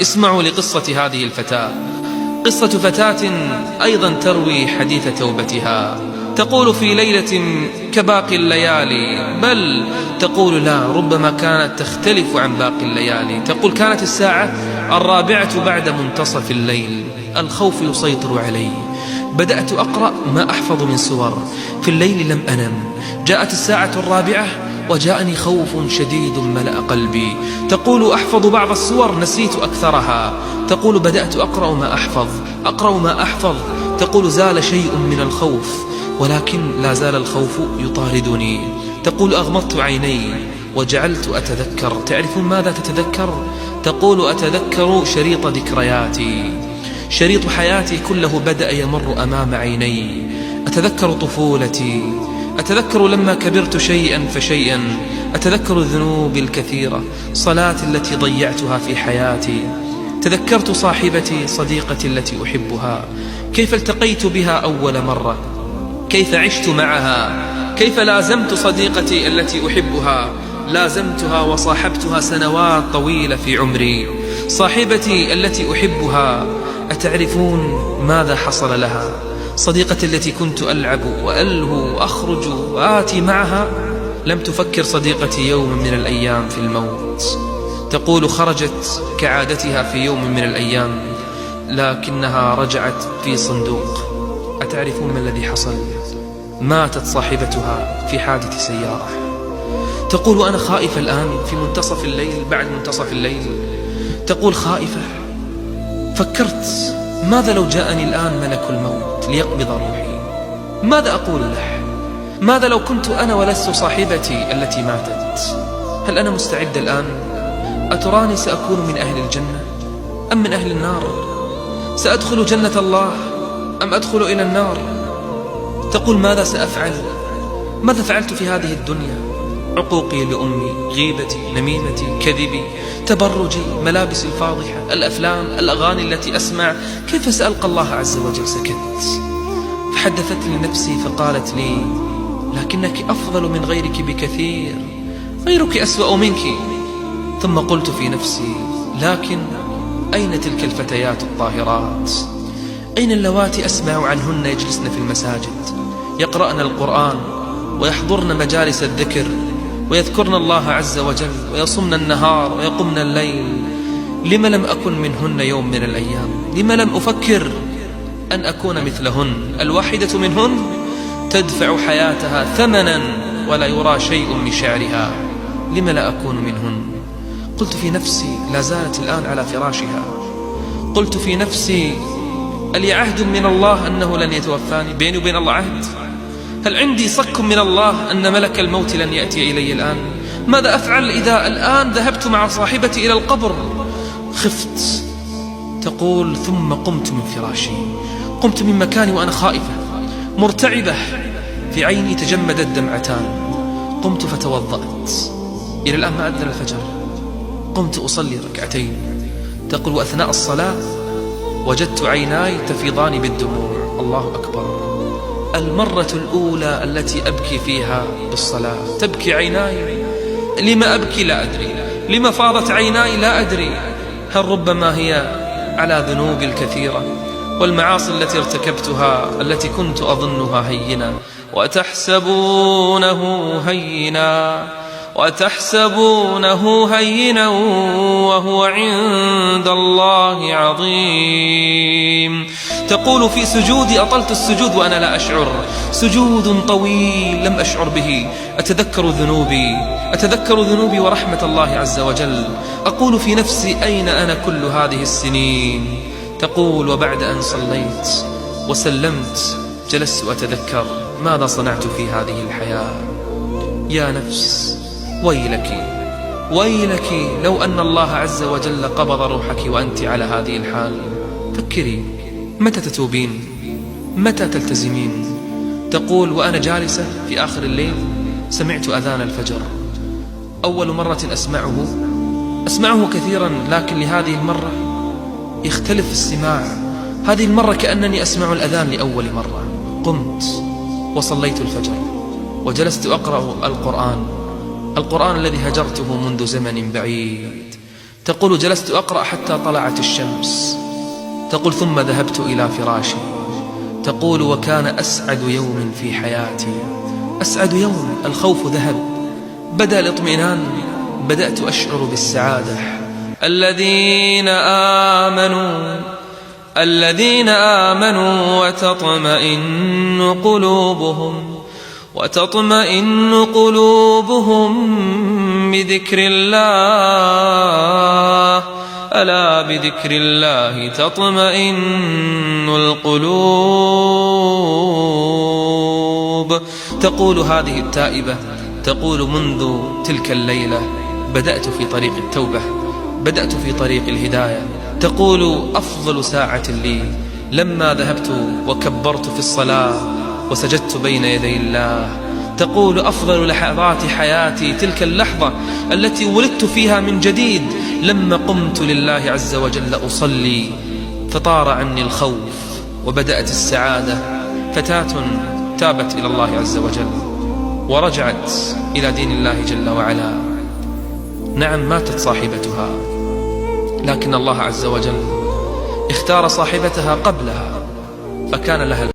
اسمعوا لقصة هذه الفتاة، قصة فتاة أيضا تروي حديث توبتها. تقول في ليلة كباقي الليالي، بل تقول لا، ربما كانت تختلف عن باقي الليالي. تقول كانت الساعة 4 بعد منتصف الليل، الخوف يسيطر علي، بدأت أقرأ ما أحفظ من سور، في الليل لم أنم، جاءت الساعة 4 وجاءني خوف شديد ملأ قلبي. تقول أحفظ بعض السور نسيت أكثرها. تقول بدأت أقرأ ما أحفظ. تقول زال شيء من الخوف، ولكن لا زال الخوف يطاردني. تقول أغمضت عيني وجعلت أتذكر. تعرفون ماذا تتذكر؟ تقول أتذكر شريط ذكرياتي، شريط حياتي كله بدأ يمر أمام عيني. أتذكر طفولتي، أتذكر لما كبرت شيئا فشيئا، أتذكر الذنوب الكثيرة، صلاتي التي ضيعتها في حياتي. تذكرت صاحبتي، صديقتي التي أحبها، كيف التقيت بها أول مرة، كيف عشت معها، كيف لازمت صديقتي التي أحبها، لازمتها وصاحبتها سنوات طويلة في عمري. صاحبتي التي أحبها، أتعرفون ماذا حصل لها؟ صديقتي التي كنت ألعب وألهو وأخرج وآتي معها، لم تفكر صديقتي يوم من الأيام في الموت. تقول خرجت كعادتها في يوم من الأيام، لكنها رجعت في صندوق. أتعرفون ما الذي حصل؟ ماتت صاحبتها في حادث سيارة. تقول وأنا خائفة الآن في منتصف الليل، بعد منتصف الليل، تقول خائفة. فكرت ماذا لو جاءني الآن ملك الموت ليقبض روحي؟ ماذا أقول له؟ ماذا لو كنت أنا ولست صاحبتي التي ماتت؟ هل أنا مستعد الآن؟ أتراني سأكون من أهل الجنة أم من أهل النار؟ سأدخل جنة الله أم أدخل إلى النار؟ تقول ماذا سأفعل؟ ماذا فعلت في هذه الدنيا؟ عقوقي لأمي، غيبتي، نميمتي، كذبي، تبرجي، ملابسي الفاضحة، الأفلام، الأغاني التي أسمع، كيف سألقى الله عز وجل؟ سكت. فحدثتني نفسي فقالت لي لكنك أفضل من غيرك بكثير، غيرك أسوأ منك. ثم قلت في نفسي لكن أين تلك الفتيات الطاهرات؟ أين اللواتي أسمع عنهن يجلسن في المساجد، يقرأن القرآن ويحضرن مجالس الذكر ويذكرن الله عز وجل ويصمن النهار ويقمن الليل؟ لم لم أكن منهن يوم من الأيام؟ لم لم أفكر أن أكون مثلهن؟ الواحدة منهن تدفع حياتها ثمنا ولا يرى شيء من شعرها. لم لا أكون منهن؟ قلت في نفسي لا زالت الآن على فراشها. قلت في نفسي ألي عهد من الله أنه لن يتوفاني؟ بيني وبين الله عهد؟ هل عندي صك من الله أن ملك الموت لن يأتي إلي الآن؟ ماذا أفعل إذا الآن ذهبت مع صاحبتي إلى القبر؟ خفت. تقول ثم قمت من فراشي، قمت من مكاني وأنا خائفة مرتعبة، في عيني تجمدت دمعتان. قمت فتوضأت، إلى الآن ما أذن الفجر. قمت أصلي ركعتين. تقول وأثناء الصلاة وجدت عيناي تفيضان بالدموع. الله أكبر، المرة الأولى التي أبكي فيها بالصلاة. تبكي عيناي، لما أبكي لا أدري، لما فاضت عيناي لا أدري. هل ربما هي على ذنوبي الكثيرة والمعاصي التي ارتكبتها التي كنت أظنها هينة؟ وتحسبونه هينا وهو عند الله عظيم. تقول في سجودي أطلت السجود وأنا لا أشعر، سجود طويل لم أشعر به. أتذكر ذنوبي ورحمة الله عز وجل. أقول في نفسي أين أنا كل هذه السنين؟ تقول وبعد أن صليت وسلمت جلست أتذكر ماذا صنعت في هذه الحياة. يا نفس ويلك لو أن الله عز وجل قبض روحك وأنت على هذه الحال. فكري متى تتوبين؟ متى تلتزمين؟ تقول وأنا جالسة في آخر الليل سمعت أذان الفجر. أول مرة أسمعه كثيرا، لكن لهذه المرة يختلف السماع. هذه المرة كأنني أسمع الأذان لأول مرة. قمت وصليت الفجر وجلست أقرأ القرآن الذي هجرته منذ زمن بعيد. تقول جلست أقرأ حتى طلعت الشمس. تقول ثم ذهبت إلى فراشي. تقول وكان أسعد يوم في حياتي، أسعد يوم. الخوف ذهب، بدأ الاطمئنان، بدأت أشعر بالسعادة. الذين آمنوا وتطمئن قلوبهم بذكر الله، ألا بذكر الله تطمئن القلوب. تقول هذه التائبة، تقول منذ تلك الليلة بدأت في طريق التوبة، بدأت في طريق الهداية. تقول أفضل ساعة لي لما ذهبت وكبرت في الصلاة وسجدت بين يدي الله. تقول أفضل لحظات حياتي تلك اللحظة التي ولدت فيها من جديد، لما قمت لله عز وجل أصلي فطار عني الخوف وبدأت السعادة. فتاة تابت إلى الله عز وجل ورجعت إلى دين الله جل وعلا. نعم ماتت صاحبتها، لكن الله عز وجل اختار صاحبتها قبلها فكان لها